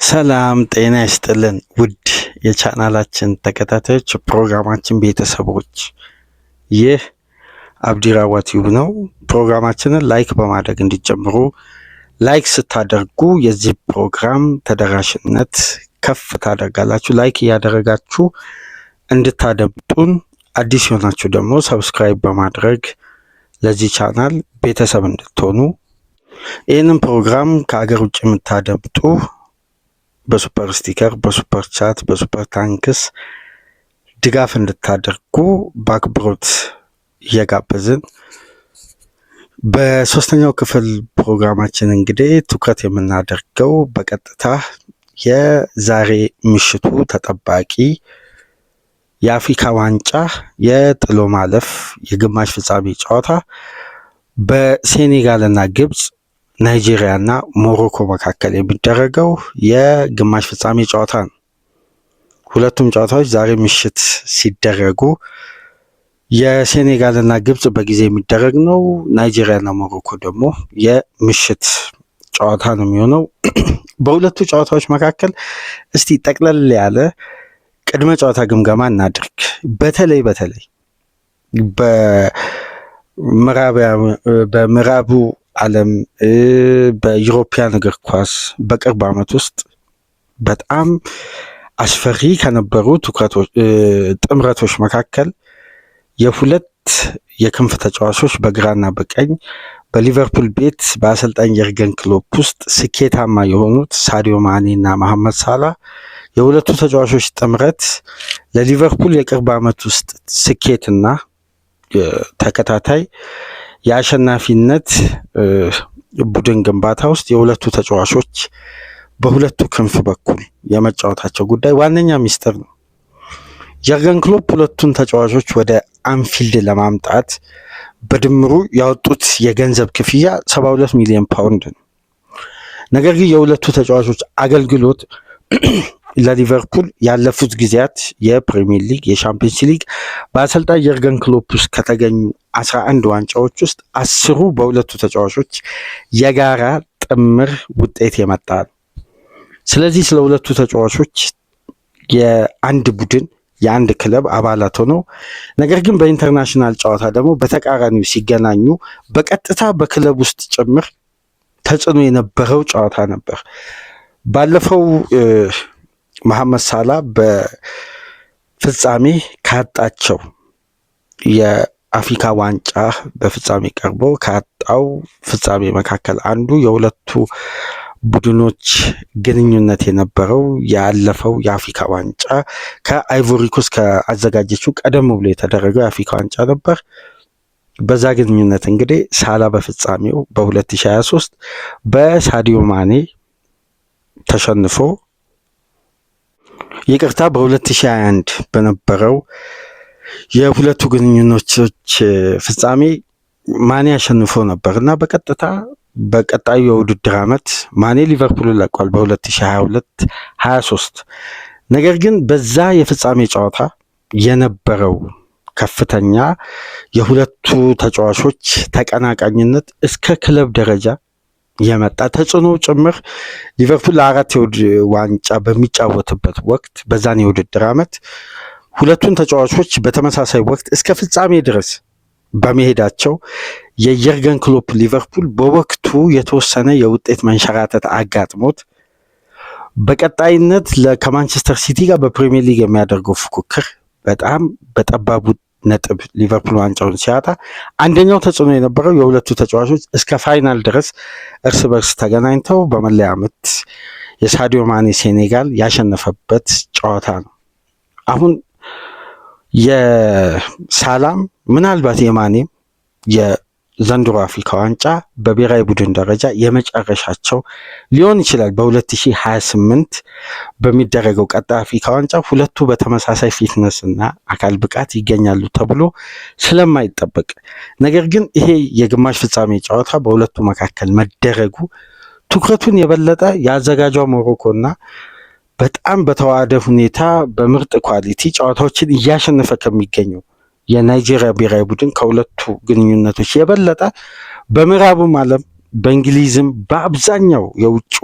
ሰላም ጤና ይስጥልን ውድ የቻናላችን ተከታታዮች ፕሮግራማችን ቤተሰቦች፣ ይህ አብዲራዋ ቲዩብ ነው። ፕሮግራማችንን ላይክ በማድረግ እንዲጀምሩ፣ ላይክ ስታደርጉ የዚህ ፕሮግራም ተደራሽነት ከፍ ታደርጋላችሁ። ላይክ እያደረጋችሁ እንድታደምጡን፣ አዲስ የሆናችሁ ደግሞ ሰብስክራይብ በማድረግ ለዚህ ቻናል ቤተሰብ እንድትሆኑ፣ ይህንን ፕሮግራም ከአገር ውጭ የምታደምጡ በሱፐር ስቲከር፣ በሱፐር ቻት፣ በሱፐር ታንክስ ድጋፍ እንድታደርጉ በአክብሮት እየጋበዝን በሶስተኛው ክፍል ፕሮግራማችን እንግዲህ ትኩረት የምናደርገው በቀጥታ የዛሬ ምሽቱ ተጠባቂ የአፍሪካ ዋንጫ የጥሎ ማለፍ የግማሽ ፍጻሜ ጨዋታ በሴኔጋልና ግብጽ፣ ናይጄሪያ እና ሞሮኮ መካከል የሚደረገው የግማሽ ፍጻሜ ጨዋታ ነው። ሁለቱም ጨዋታዎች ዛሬ ምሽት ሲደረጉ የሴኔጋልና ግብጽ በጊዜ የሚደረግ ነው። ናይጄሪያና ሞሮኮ ደግሞ የምሽት ጨዋታ ነው የሚሆነው። በሁለቱ ጨዋታዎች መካከል እስቲ ጠቅለል ያለ ቅድመ ጨዋታ ግምገማ እናድርግ። በተለይ በምዕራቡ ዓለም በዩሮፒያን እግር ኳስ በቅርብ ዓመት ውስጥ በጣም አስፈሪ ከነበሩ ጥምረቶች መካከል የሁለት የክንፍ ተጫዋቾች በግራና በቀኝ በሊቨርፑል ቤት በአሰልጣኝ የርገን ክሎፕ ውስጥ ስኬታማ የሆኑት ሳዲዮ ማኔ እና መሐመድ ሳላ የሁለቱ ተጫዋቾች ጥምረት ለሊቨርፑል የቅርብ ዓመት ውስጥ ስኬትና ተከታታይ የአሸናፊነት ቡድን ግንባታ ውስጥ የሁለቱ ተጫዋቾች በሁለቱ ክንፍ በኩል የመጫወታቸው ጉዳይ ዋነኛ ሚስጥር ነው። የርገን ክሎፕ ሁለቱን ተጫዋቾች ወደ አንፊልድ ለማምጣት በድምሩ ያወጡት የገንዘብ ክፍያ 72 ሚሊዮን ፓውንድ ነው። ነገር ግን የሁለቱ ተጫዋቾች አገልግሎት ለሊቨርፑል ያለፉት ጊዜያት የፕሪሚየር ሊግ፣ የሻምፒየንስ ሊግ በአሰልጣኝ የርገን ክሎፕ ውስጥ ከተገኙ 11 ዋንጫዎች ውስጥ 10ሩ በሁለቱ ተጫዋቾች የጋራ ጥምር ውጤት የመጣ ነው። ስለዚህ ስለ ሁለቱ ተጫዋቾች የአንድ ቡድን የአንድ ክለብ አባላት ሆነው ነገር ግን በኢንተርናሽናል ጨዋታ ደግሞ በተቃራኒው ሲገናኙ በቀጥታ በክለብ ውስጥ ጭምር ተጽዕኖ የነበረው ጨዋታ ነበር። ባለፈው መሐመድ ሳላ በፍጻሜ ካጣቸው የአፍሪካ ዋንጫ በፍጻሜ ቀርቦ ካጣው ፍጻሜ መካከል አንዱ የሁለቱ ቡድኖች ግንኙነት የነበረው ያለፈው የአፍሪካ ዋንጫ ከአይቮሪ ኮስት ከአዘጋጀችው ቀደም ብሎ የተደረገው የአፍሪካ ዋንጫ ነበር። በዛ ግንኙነት እንግዲህ ሳላ በፍጻሜው በ2023 በሳዲዮ ማኔ ተሸንፎ በ2021 በነበረው የሁለቱ ግንኙነቶች ፍጻሜ ማኔ አሸንፎ ነበር እና በቀጥታ በቀጣዩ የውድድር ዓመት ማኔ ሊቨርፑልን ለቋል በ2022-23። ነገር ግን በዛ የፍጻሜ ጨዋታ የነበረው ከፍተኛ የሁለቱ ተጫዋቾች ተቀናቃኝነት እስከ ክለብ ደረጃ የመጣ ተጽዕኖ ጭምር ሊቨርፑል ለአራት ዋንጫ በሚጫወትበት ወቅት በዛን የውድድር ዓመት ሁለቱን ተጫዋቾች በተመሳሳይ ወቅት እስከ ፍጻሜ ድረስ በመሄዳቸው የየርገን ክሎፕ ሊቨርፑል በወቅቱ የተወሰነ የውጤት መንሸራተት አጋጥሞት በቀጣይነት ከማንቸስተር ሲቲ ጋር በፕሪሚየር ሊግ የሚያደርገው ፉክክር በጣም በጠባቡ ነጥብ ሊቨርፑል ዋንጫውን ሲያጣ አንደኛው ተጽዕኖ የነበረው የሁለቱ ተጫዋቾች እስከ ፋይናል ድረስ እርስ በርስ ተገናኝተው በመለያ ምት የሳዲዮ ማኔ ሴኔጋል ያሸነፈበት ጨዋታ ነው። አሁን የሳላም ምናልባት የማኔም የዘንድሮ አፍሪካ ዋንጫ በብሔራዊ ቡድን ደረጃ የመጨረሻቸው ሊሆን ይችላል። በ2028 በሚደረገው ቀጣይ አፍሪካ ዋንጫ ሁለቱ በተመሳሳይ ፊትነስ እና አካል ብቃት ይገኛሉ ተብሎ ስለማይጠበቅ፣ ነገር ግን ይሄ የግማሽ ፍጻሜ ጨዋታ በሁለቱ መካከል መደረጉ ትኩረቱን የበለጠ የአዘጋጇ ሞሮኮ እና በጣም በተዋሃደ ሁኔታ በምርጥ ኳሊቲ ጨዋታዎችን እያሸነፈ ከሚገኘው የናይጄሪያ ብሔራዊ ቡድን ከሁለቱ ግንኙነቶች የበለጠ በምዕራቡም ዓለም በእንግሊዝም በአብዛኛው የውጭ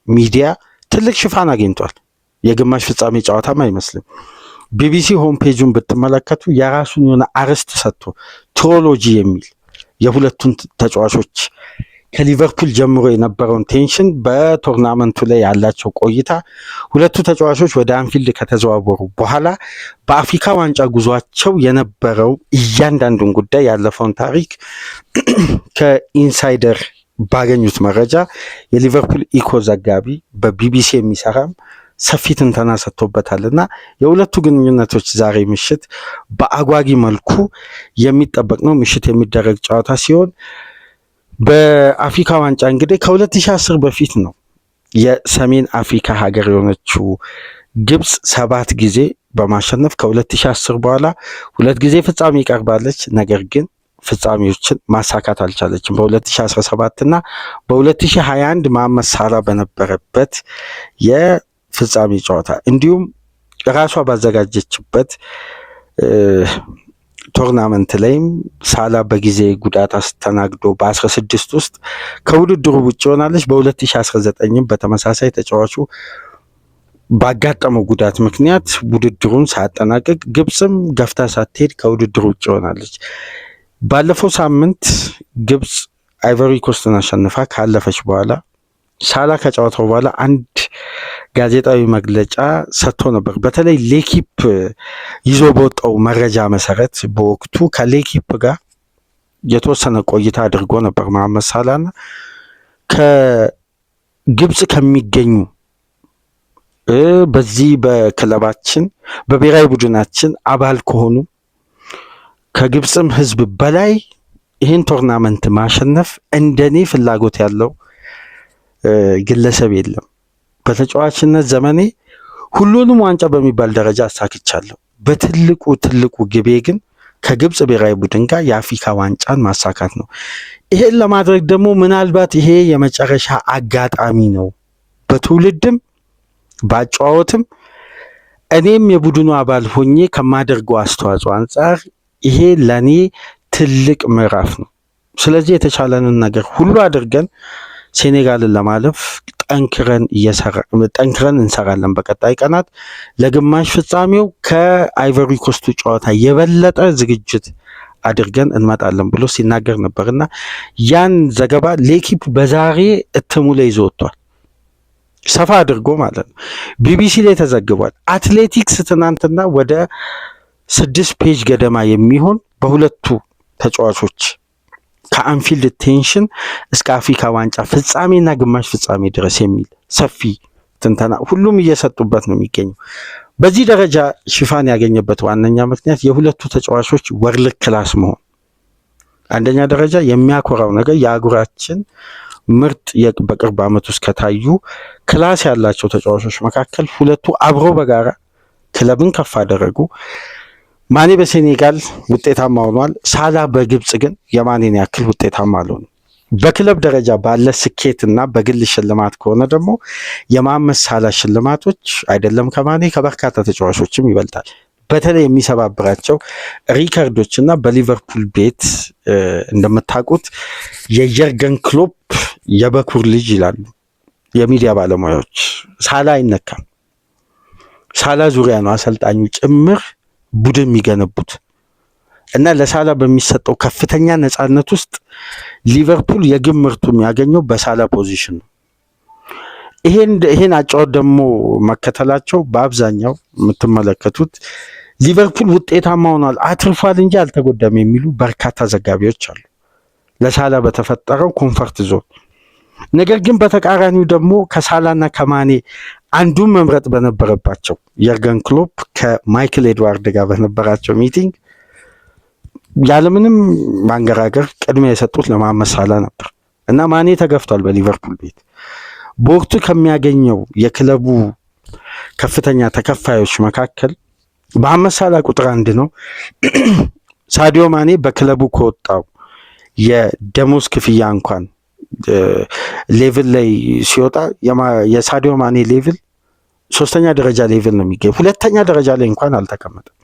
ሚዲያ ትልቅ ሽፋን አግኝቷል። የግማሽ ፍጻሜ ጨዋታም አይመስልም። ቢቢሲ ሆም ፔጁን ብትመለከቱ የራሱን የሆነ አርዕስት ሰጥቶ ትሮሎጂ የሚል የሁለቱን ተጫዋቾች ከሊቨርፑል ጀምሮ የነበረውን ቴንሽን በቶርናመንቱ ላይ ያላቸው ቆይታ ሁለቱ ተጫዋቾች ወደ አንፊልድ ከተዘዋወሩ በኋላ በአፍሪካ ዋንጫ ጉዟቸው የነበረው እያንዳንዱን ጉዳይ ያለፈውን ታሪክ ከኢንሳይደር ባገኙት መረጃ የሊቨርፑል ኢኮ ዘጋቢ በቢቢሲ የሚሰራም ሰፊ ትንተና ሰጥቶበታልና የሁለቱ ግንኙነቶች ዛሬ ምሽት በአጓጊ መልኩ የሚጠበቅ ነው። ምሽት የሚደረግ ጨዋታ ሲሆን በአፍሪካ ዋንጫ እንግዲህ ከ2010 በፊት ነው የሰሜን አፍሪካ ሀገር የሆነችው ግብጽ 7 ጊዜ በማሸነፍ ከ2010 በኋላ 2 ጊዜ ፍጻሜ ቀርባለች። ነገር ግን ፍጻሜዎችን ማሳካት አልቻለችም። በ2017 እና በ2021 መሐመድ ሳላህ በነበረበት የፍጻሜ ጨዋታ እንዲሁም ራሷ ባዘጋጀችበት ቶርናመንት ላይም ሳላህ በጊዜ ጉዳት አስተናግዶ በ16 ውስጥ ከውድድሩ ውጭ ሆናለች። በ2019 በተመሳሳይ ተጫዋቹ ባጋጠመው ጉዳት ምክንያት ውድድሩን ሳያጠናቅቅ ግብጽም ገፍታ ሳትሄድ ከውድድሩ ውጭ ሆናለች። ባለፈው ሳምንት ግብጽ አይቨሪ ኮስትን አሸንፋ ካለፈች በኋላ ሳላህ ከጨዋታው በኋላ አንድ ጋዜጣዊ መግለጫ ሰጥቶ ነበር። በተለይ ሌኪፕ ይዞ በወጣው መረጃ መሰረት በወቅቱ ከሌኪፕ ጋር የተወሰነ ቆይታ አድርጎ ነበር መሐመድ ሳላህና ከግብጽ ከሚገኙ በዚህ በክለባችን በብሔራዊ ቡድናችን አባል ከሆኑ ከግብጽም ሕዝብ በላይ ይህን ቶርናመንት ማሸነፍ እንደኔ ፍላጎት ያለው ግለሰብ የለም። በተጫዋችነት ዘመኔ ሁሉንም ዋንጫ በሚባል ደረጃ አሳክቻለሁ። በትልቁ ግቤ ግን ከግብጽ ብሔራዊ ቡድን ጋር የአፍሪካ ዋንጫን ማሳካት ነው። ይሄን ለማድረግ ደግሞ ምናልባት ይሄ የመጨረሻ አጋጣሚ ነው። በትውልድም በአጨዋወትም እኔም የቡድኑ አባል ሆኜ ከማደርገው አስተዋጽኦ አንጻር ይሄ ለኔ ትልቅ ምዕራፍ ነው። ስለዚህ የተቻለንን ነገር ሁሉ አድርገን ሴኔጋልን ለማለፍ ጠንክረን እንሰራለን። በቀጣይ ቀናት ለግማሽ ፍጻሜው ከአይቨሪ ኮስቱ ጨዋታ የበለጠ ዝግጅት አድርገን እንመጣለን ብሎ ሲናገር ነበርና ያን ዘገባ ሌኪፕ በዛሬ እትሙ ላይ ይዞ ወጥቷል። ሰፋ አድርጎ ማለት ነው። ቢቢሲ ላይ ተዘግቧል። አትሌቲክስ ትናንትና ወደ 6 ፔጅ ገደማ የሚሆን በሁለቱ ተጫዋቾች ከአንፊልድ ቴንሽን እስከ አፍሪካ ዋንጫ ፍጻሜና ግማሽ ፍጻሜ ድረስ የሚል ሰፊ ትንተና ሁሉም እየሰጡበት ነው የሚገኘው። በዚህ ደረጃ ሽፋን ያገኘበት ዋነኛ ምክንያት የሁለቱ ተጫዋቾች ወርልድ ክላስ መሆን። አንደኛ ደረጃ የሚያኮራው ነገር የአህጉራችን ምርጥ በቅርብ ዓመት ውስጥ ከታዩ ክላስ ያላቸው ተጫዋቾች መካከል ሁለቱ አብረው በጋራ ክለብን ከፍ አደረጉ። ማኔ በሴኔጋል ውጤታማ ሆኗል። ሳላህ በግብጽ ግን የማኔን ያክል ውጤታማ አልሆነም። በክለብ ደረጃ ባለ ስኬትና በግል ሽልማት ከሆነ ደግሞ የመሐመድ ሳላህ ሽልማቶች አይደለም ከማኔ ከበርካታ ተጫዋቾችም ይበልጣል። በተለይ የሚሰባብራቸው ሪከርዶችና በሊቨርፑል ቤት እንደምታውቁት የየርገን ክሎፕ የበኩር ልጅ ይላሉ የሚዲያ ባለሙያዎች። ሳላህ አይነካም። ሳላህ ዙሪያ ነው አሰልጣኙ ጭምር ቡድን የሚገነቡት እና ለሳላህ በሚሰጠው ከፍተኛ ነፃነት ውስጥ ሊቨርፑል የግብ ምርቱ የሚያገኘው በሳላህ ፖዚሽን ነው። ይሄን አጫወት ደግሞ መከተላቸው በአብዛኛው የምትመለከቱት ሊቨርፑል ውጤታማ ሆኗል፣ አትርፏል እንጂ አልተጎዳም የሚሉ በርካታ ዘጋቢዎች አሉ ለሳላህ በተፈጠረው ኮንፈርት ዞን። ነገር ግን በተቃራኒው ደግሞ ከሳላህና ከማኔ አንዱን መምረጥ በነበረባቸው የርገን ክሎፕ ከማይክል ኤድዋርድ ጋር በነበራቸው ሚቲንግ ያለምንም ማንገራገር ቅድሚያ የሰጡት ለመሐመድ ሳላህ ነበር እና ማኔ ተገፍቷል በሊቨርፑል ቤት። በወቅቱ ከሚያገኘው የክለቡ ከፍተኛ ተከፋዮች መካከል መሐመድ ሳላህ ቁጥር 1 ነው። ሳዲዮ ማኔ በክለቡ ከወጣው የደሞዝ ክፍያ እንኳን ሌቭል ላይ ሲወጣ የሳዲዮ ማኔ ሌቭል 3ኛ ደረጃ ሌቭል ነው የሚገኝ። 2ኛ ደረጃ ላይ እንኳን አልተቀመጠም።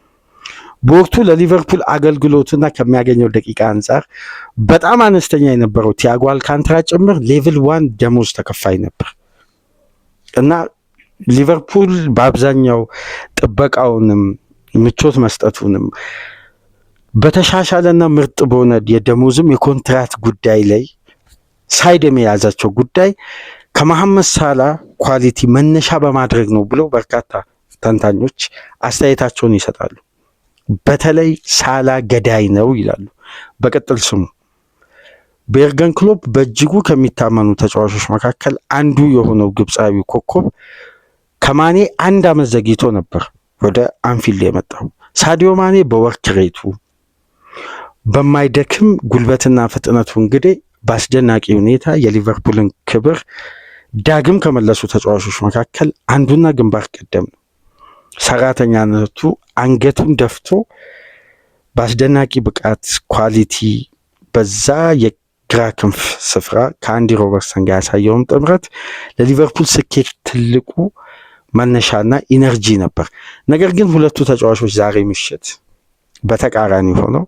በወቅቱ ለሊቨርፑል አገልግሎትና ከሚያገኘው ደቂቃ አንጻር በጣም አነስተኛ የነበረው ቲያጎ አልካንትራ ጭምር ሌቭል 1 ደሞዝ ተከፋይ ነበር እና ሊቨርፑል በአብዛኛው ጥበቃውንም ምቾት መስጠቱንም በተሻሻለና ምርጥ በሆነ የደሞዝም የኮንትራት ጉዳይ ላይ ሳይድ የመያዛቸው ጉዳይ ከመሐመድ ሳላ ኳሊቲ መነሻ በማድረግ ነው ብለው በርካታ ተንታኞች አስተያየታቸውን ይሰጣሉ። በተለይ ሳላ ገዳይ ነው ይላሉ። በቅጥል ስሙ በኤርገን ክሎፕ በእጅጉ ከሚታመኑ ተጫዋቾች መካከል አንዱ የሆነው ግብፃዊ ኮከብ ከማኔ 1 ዓመት ዘግይቶ ነበር ወደ አንፊልድ የመጣው። ሳዲዮ ማኔ በወርክ ሬቱ በማይደክም ጉልበትና ፍጥነቱ እንግዲህ በአስደናቂ ሁኔታ የሊቨርፑልን ክብር ዳግም ከመለሱ ተጫዋቾች መካከል አንዱና ግንባር ቀደም ነው። ሰራተኛነቱ አንገቱን ደፍቶ በአስደናቂ ብቃት ኳሊቲ በዛ የግራ ክንፍ ስፍራ ከአንዲ ሮበርትሰን ጋር ያሳየውም ጥምረት ለሊቨርፑል ስኬት ትልቁ መነሻና ኢነርጂ ነበር። ነገር ግን ሁለቱ ተጫዋቾች ዛሬ ምሽት በተቃራኒ ሆነው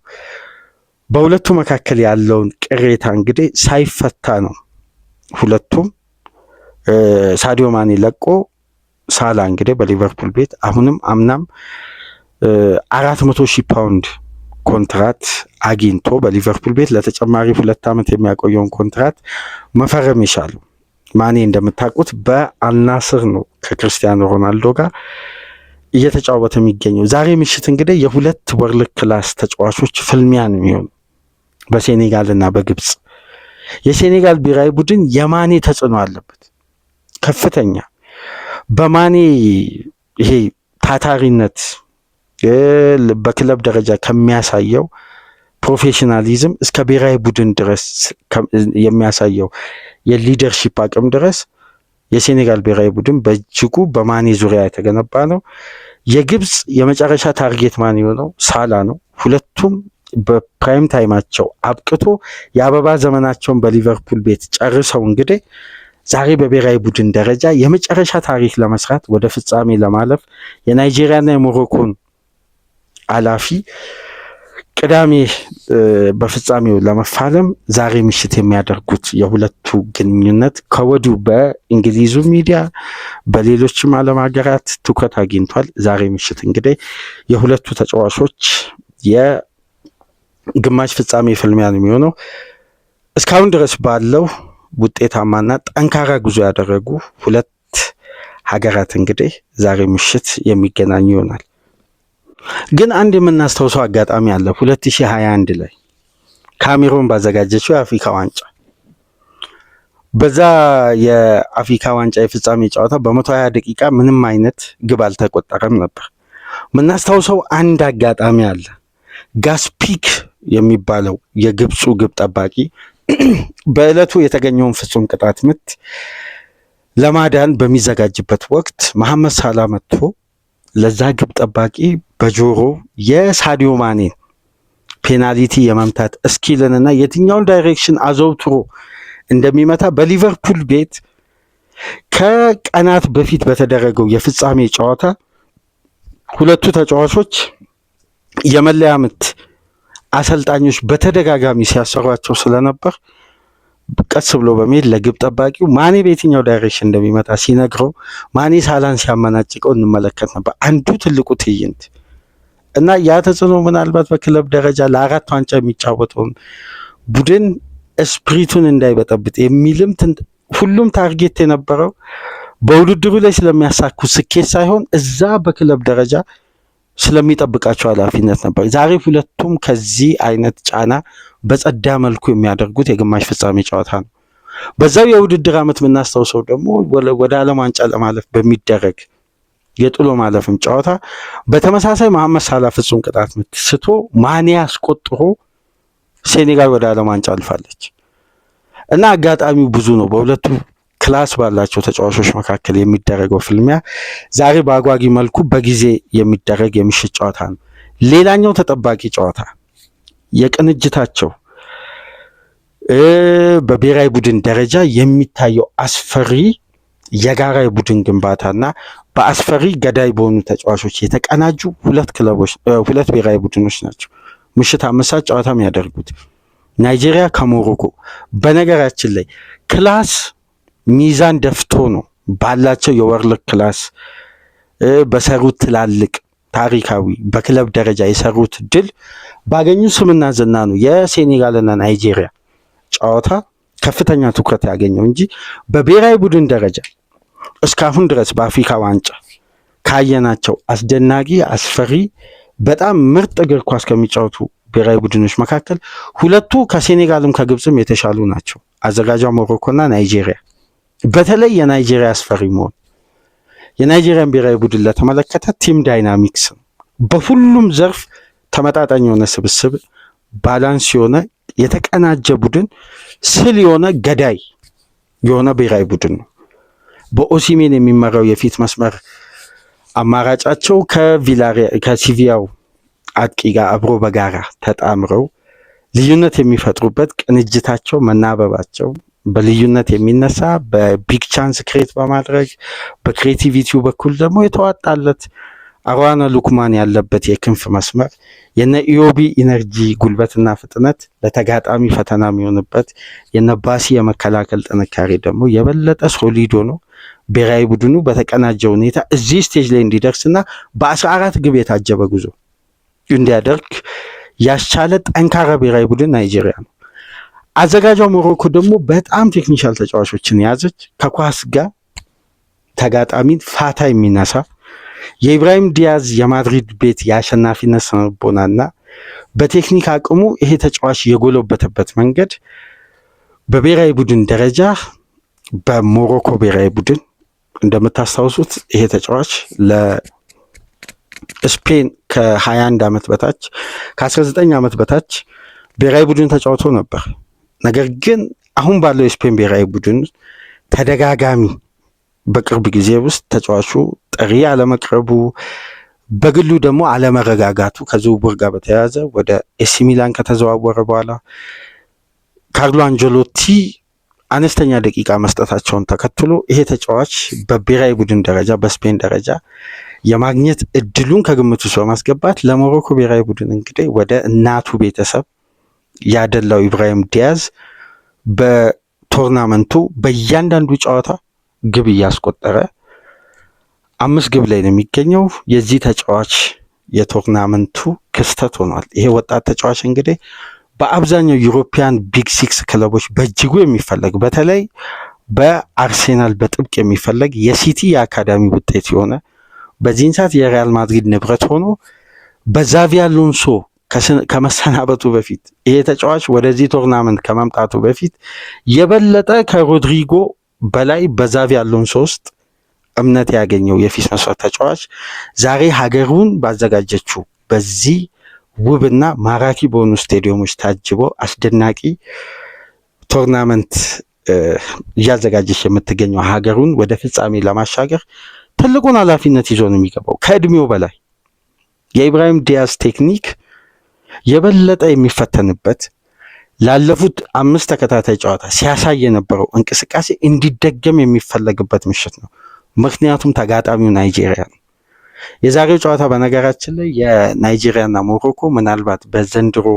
በሁለቱ መካከል ያለውን ቅሬታ እንግዲህ ሳይፈታ ነው ሁለቱም ሳዲዮ ማኔ ለቆ ሳላ እንግዲህ በሊቨርፑል ቤት አሁንም አምናም 400,000 ፓውንድ ኮንትራት አግኝቶ በሊቨርፑል ቤት ለተጨማሪ 2 ዓመት የሚያቆየውን ኮንትራት መፈረም ይሻሉ። ማኔ እንደምታውቁት በአልናስር ነው ከክርስቲያኖ ሮናልዶ ጋር እየተጫወተ የሚገኘው። ዛሬ ምሽት እንግዲህ የሁለት ወርልድ ክላስ ተጫዋቾች ፍልሚያ ነው የሚሆነው በሴኔጋል እና በግብፅ። የሴኔጋል ብሔራዊ ቡድን የማኔ ተጽዕኖ አለበት ከፍተኛ። በማኔ ይሄ ታታሪነት በክለብ ደረጃ ከሚያሳየው ፕሮፌሽናሊዝም እስከ ብሔራዊ ቡድን ድረስ የሚያሳየው የሊደርሺፕ አቅም ድረስ የሴኔጋል ብሔራዊ ቡድን በእጅጉ በማኔ ዙሪያ የተገነባ ነው። የግብፅ የመጨረሻ ታርጌት ማን የሆነው ሳላ ነው። ሁለቱም በፕራይም ታይማቸው አብቅቶ የአበባ ዘመናቸውን በሊቨርፑል ቤት ጨርሰው እንግዲህ ዛሬ በብሔራዊ ቡድን ደረጃ የመጨረሻ ታሪክ ለመስራት ወደ ፍጻሜ ለማለፍ የናይጄሪያና የሞሮኮን አላፊ ቅዳሜ በፍጻሜው ለመፋለም ዛሬ ምሽት የሚያደርጉት የሁለቱ ግንኙነት ከወዲሁ በእንግሊዙ ሚዲያ በሌሎችም ዓለም ሀገራት ትኩረት አግኝቷል። ዛሬ ምሽት እንግዲህ የሁለቱ ተጫዋቾች የግማሽ ፍጻሜ ፍልሚያ ነው የሚሆነው። እስካሁን ድረስ ባለው ውጤታማና ጠንካራ ጉዞ ያደረጉ ሁለት ሀገራት እንግዲህ ዛሬ ምሽት የሚገናኙ ይሆናል። ግን አንድ የምናስታውሰው አጋጣሚ አለ። 2021 ላይ ካሜሮን ባዘጋጀችው የአፍሪካ ዋንጫ በዛ የአፍሪካ ዋንጫ የፍጻሜ ጨዋታ በ120 ደቂቃ ምንም አይነት ግብ አልተቆጠረም ነበር። የምናስታውሰው አንድ አጋጣሚ አለ። ጋስፒክ የሚባለው የግብፁ ግብ ጠባቂ በዕለቱ የተገኘውን ፍጹም ቅጣት ምት ለማዳን በሚዘጋጅበት ወቅት መሐመድ ሳላ መጥቶ ለዛ ግብ ጠባቂ በጆሮ የሳዲዮ ማኔን ፔናልቲ የመምታት እስኪልንና የትኛውን ዳይሬክሽን አዘውትሮ እንደሚመታ በሊቨርፑል ቤት ከቀናት በፊት በተደረገው የፍጻሜ ጨዋታ ሁለቱ ተጫዋቾች የመለያ ምት አሰልጣኞች በተደጋጋሚ ሲያሰሯቸው ስለነበር ቀስ ብሎ በመሄድ ለግብ ጠባቂው ማኔ በየትኛው ዳይሬክሽን እንደሚመታ ሲነግረው ማኔ ሳላን ሲያመናጭቀው እንመለከት ነበር። አንዱ ትልቁ ትዕይንት እና ያ ተጽዕኖ ምናልባት በክለብ ደረጃ ለ4 ዋንጫ የሚጫወተውን ቡድን ስፕሪቱን እንዳይበጠብጥ የሚልም ሁሉም ታርጌት የነበረው በውድድሩ ላይ ስለሚያሳኩ ስኬት ሳይሆን እዛ በክለብ ደረጃ ስለሚጠብቃቸው ኃላፊነት ነበር። ዛሬ ሁለቱም ከዚህ አይነት ጫና በጸዳ መልኩ የሚያደርጉት የግማሽ ፍጻሜ ጨዋታ ነው። በዛው የውድድር ዓመት የምናስታውሰው ደግሞ ወደ ዓለም ዋንጫ ለማለፍ በሚደረግ የጥሎ ማለፍም ጨዋታ በተመሳሳይ መሐመድ ሳላ ፍጹም ቅጣት ምት ስቶ ማኔ አስቆጥሮ ሴኔጋል ወደ ዓለም ዋንጫ አልፋለች እና አጋጣሚው ብዙ ነው። በሁለቱ ክላስ ባላቸው ተጫዋቾች መካከል የሚደረገው ፍልሚያ ዛሬ በአጓጊ መልኩ በጊዜ የሚደረግ የምሽት ጨዋታ ነው። ሌላኛው ተጠባቂ ጨዋታ የቅንጅታቸው በብሔራዊ ቡድን ደረጃ የሚታየው አስፈሪ የጋራ የቡድን ግንባታና በአስፈሪ ገዳይ በሆኑ ተጫዋቾች የተቀናጁ ሁለት ብሔራዊ ቡድኖች ናቸው ምሽት 5 ሰዓት ጨዋታ የሚያደርጉት። ናይጄሪያ ከሞሮኮ። በነገራችን ላይ ክላስ ሚዛን ደፍቶ ነው ባላቸው የወርልድ ክላስ በሰሩት ትላልቅ ታሪካዊ በክለብ ደረጃ የሰሩት ድል ባገኙ ስምና ዝና ነው የሴኔጋልና ናይጄሪያ ጨዋታ ከፍተኛ ትኩረት ያገኘው እንጂ በብሔራዊ ቡድን ደረጃ እስካሁን ድረስ በአፍሪካ ዋንጫ ካየናቸው አስደናቂ አስፈሪ በጣም ምርጥ እግር ኳስ ከሚጫወቱ ብሔራዊ ቡድኖች መካከል ሁለቱ ከሴኔጋልም ከግብፅም የተሻሉ ናቸው፣ አዘጋጇ ሞሮኮና ናይጄሪያ። በተለይ የናይጄሪያ አስፈሪ መሆን የናይጄሪያን ብሔራዊ ቡድን ለተመለከተ ቲም ዳይናሚክስ ነው። በሁሉም ዘርፍ ተመጣጣኝ የሆነ ስብስብ፣ ባላንስ የሆነ የተቀናጀ ቡድን፣ ስል የሆነ ገዳይ የሆነ ብሔራዊ ቡድን ነው። በኦሲሜን የሚመራው የፊት መስመር አማራጫቸው ከሲቪያው አጥቂ ጋር አብሮ በጋራ ተጣምረው ልዩነት የሚፈጥሩበት ቅንጅታቸው፣ መናበባቸው በልዩነት የሚነሳ በቢግ ቻንስ ክሬት በማድረግ በክሬቲቪቲው በኩል ደግሞ የተዋጣለት አርዋና ሉክማን ያለበት የክንፍ መስመር የነ ኢዮቢ ኢነርጂ ጉልበትና ፍጥነት ለተጋጣሚ ፈተና የሚሆንበት የነባሲ የመከላከል ጥንካሬ ደግሞ የበለጠ ሶሊድ ሆኖ ብሔራዊ ቡድኑ በተቀናጀ ሁኔታ እዚህ ስቴጅ ላይ እንዲደርስና በ14 ግብ የታጀበ ጉዞ እንዲያደርግ ያስቻለ ጠንካራ ብሔራዊ ቡድን ናይጄሪያ ነው። አዘጋጇ ሞሮኮ ደግሞ በጣም ቴክኒሻል ተጫዋቾችን የያዘች ከኳስ ጋር ተጋጣሚን ፋታ የሚነሳ የኢብራሂም ዲያዝ የማድሪድ ቤት የአሸናፊነት ስነልቦናና በቴክኒክ አቅሙ ይሄ ተጫዋች የጎለበተበት መንገድ በብሔራዊ ቡድን ደረጃ በሞሮኮ ብሔራዊ ቡድን እንደምታስታውሱት ይሄ ተጫዋች ለስፔን ከ21 ዓመት በታች ከ19 ዓመት በታች ብሔራዊ ቡድን ተጫውቶ ነበር። ነገር ግን አሁን ባለው የስፔን ብሔራዊ ቡድን ተደጋጋሚ በቅርብ ጊዜ ውስጥ ተጫዋቹ ጥሪ አለመቅረቡ፣ በግሉ ደግሞ አለመረጋጋቱ ከዝውውር ጋር በተያያዘ ወደ ኤሲ ሚላን ከተዘዋወረ በኋላ ካርሎ አንጀሎቲ አነስተኛ ደቂቃ መስጠታቸውን ተከትሎ ይሄ ተጫዋች በብሔራዊ ቡድን ደረጃ በስፔን ደረጃ የማግኘት እድሉን ከግምት ውስጥ በማስገባት ለሞሮኮ ብሔራዊ ቡድን እንግዲህ ወደ እናቱ ቤተሰብ ያደላው ኢብራሂም ዲያዝ በቶርናመንቱ በእያንዳንዱ ጨዋታ ግብ እያስቆጠረ 5 ግብ ላይ ነው የሚገኘው። የዚህ ተጫዋች የቶርናመንቱ ክስተት ሆኗል። ይሄ ወጣት ተጫዋች እንግዲህ በአብዛኛው ዩሮፒያን ቢግ ሲክስ ክለቦች በእጅጉ የሚፈለግ በተለይ በአርሴናል በጥብቅ የሚፈለግ የሲቲ የአካዳሚ ውጤት የሆነ በዚህን ሰዓት የሪያል ማድሪድ ንብረት ሆኖ በዛቪ አሎንሶ ከመሰናበቱ በፊት ይሄ ተጫዋች ወደዚህ ቶርናመንት ከመምጣቱ በፊት የበለጠ ከሮድሪጎ በላይ በዛቪ አሎንሶ ውስጥ እምነት ያገኘው የፊት መስመር ተጫዋች ዛሬ ሀገሩን ባዘጋጀችው በዚህ ውብና ማራኪ በሆኑ ስቴዲየሞች ታጅቦ አስደናቂ ቶርናመንት እያዘጋጀች የምትገኘው ሀገሩን ወደ ፍጻሜ ለማሻገር ትልቁን ኃላፊነት ይዞ ነው የሚገባው። ከእድሜው በላይ የኢብራሂም ዲያዝ ቴክኒክ የበለጠ የሚፈተንበት ላለፉት 5 ተከታታይ ጨዋታ ሲያሳይ የነበረው እንቅስቃሴ እንዲደገም የሚፈለግበት ምሽት ነው። ምክንያቱም ተጋጣሚው ናይጄሪያ ነው። የዛሬው ጨዋታ በነገራችን ላይ የናይጄሪያና ሞሮኮ ምናልባት በዘንድሮ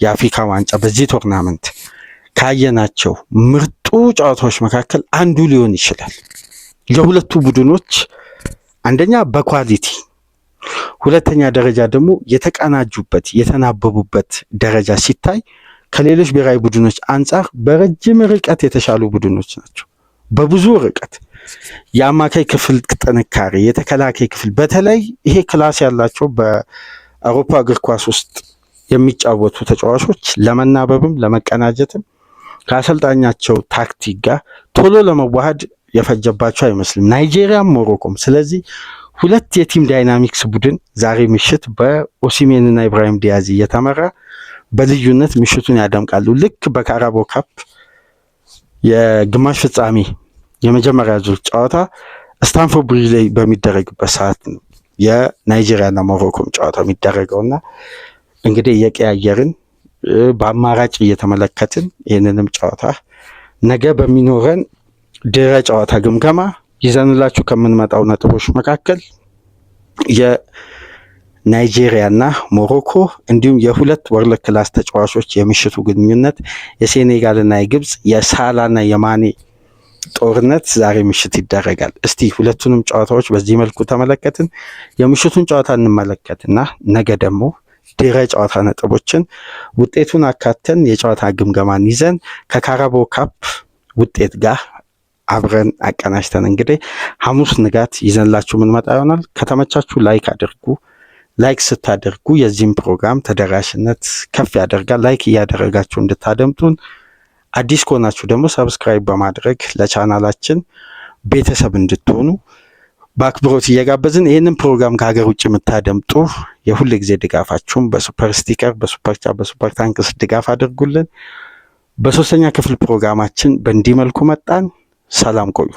የአፍሪካ ዋንጫ በዚህ ቶርናመንት ካየናቸው ምርጡ ጨዋታዎች መካከል አንዱ ሊሆን ይችላል። የሁለቱ ቡድኖች አንደኛ በኳሊቲ ሁለተኛ ደረጃ ደግሞ የተቀናጁበት የተናበቡበት ደረጃ ሲታይ ከሌሎች ብሔራዊ ቡድኖች አንጻር በረጅም ርቀት የተሻሉ ቡድኖች ናቸው። በብዙ ርቀት የአማካይ ክፍል ጥንካሬ፣ የተከላካይ ክፍል በተለይ ይሄ ክላስ ያላቸው በአውሮፓ እግር ኳስ ውስጥ የሚጫወቱ ተጫዋቾች ለመናበብም ለመቀናጀትም ከአሰልጣኛቸው ታክቲክ ጋር ቶሎ ለመዋሃድ የፈጀባቸው አይመስልም ናይጄሪያም ሞሮኮም። ስለዚህ ሁለት የቲም ዳይናሚክስ ቡድን ዛሬ ምሽት በኦሲሜን እና ኢብራሂም ዲያዝ እየተመራ በልዩነት ምሽቱን ያደምቃሉ። ልክ በካራቦ ካፕ የግማሽ ፍጻሜ የመጀመሪያ ዙር ጨዋታ ስታንፎርድ ብሪጅ ላይ በሚደረግበት ሰዓት ነው የናይጄሪያና ሞሮኮም ጨዋታ የሚደረገውና እንግዲህ እየቀያየርን በአማራጭ እየተመለከትን ይህንንም ጨዋታ ነገ በሚኖረን ድረ ጨዋታ ግምገማ ይዘንላችሁ ከምንመጣው ነጥቦች መካከል የናይጄሪያና ሞሮኮ እንዲሁም የሁለት ወርልድ ክላስ ተጫዋቾች የምሽቱ ግንኙነት፣ የሴኔጋልና የግብፅ የሳላና የማኔ ጦርነት ዛሬ ምሽት ይደረጋል። እስቲ ሁለቱንም ጨዋታዎች በዚህ መልኩ ተመለከትን። የምሽቱን ጨዋታ እንመለከትና ነገ ደግሞ ድረ ጨዋታ ነጥቦችን ውጤቱን አካተን የጨዋታ ግምገማን ይዘን ከካራቦ ካፕ ውጤት ጋር አብረን አቀናጅተን እንግዲህ ሐሙስ ንጋት ይዘንላችሁ ምንመጣ ይሆናል። ከተመቻችሁ ላይክ አድርጉ። ላይክ ስታደርጉ የዚህም ፕሮግራም ተደራሽነት ከፍ ያደርጋል። ላይክ እያደረጋችሁ እንድታደምጡን፣ አዲስ ከሆናችሁ ደግሞ ሰብስክራይብ በማድረግ ለቻናላችን ቤተሰብ እንድትሆኑ በአክብሮት እየጋበዝን ይህንን ፕሮግራም ከሀገር ውጭ የምታደምጡ የሁል ጊዜ ድጋፋችሁም በሱፐር ስቲከር፣ በሱፐር ቻት፣ በሱፐር ታንክስ ድጋፍ አድርጉልን። በሶስተኛ ክፍል ፕሮግራማችን በእንዲህ መልኩ መጣን። ሰላም ቆዩ።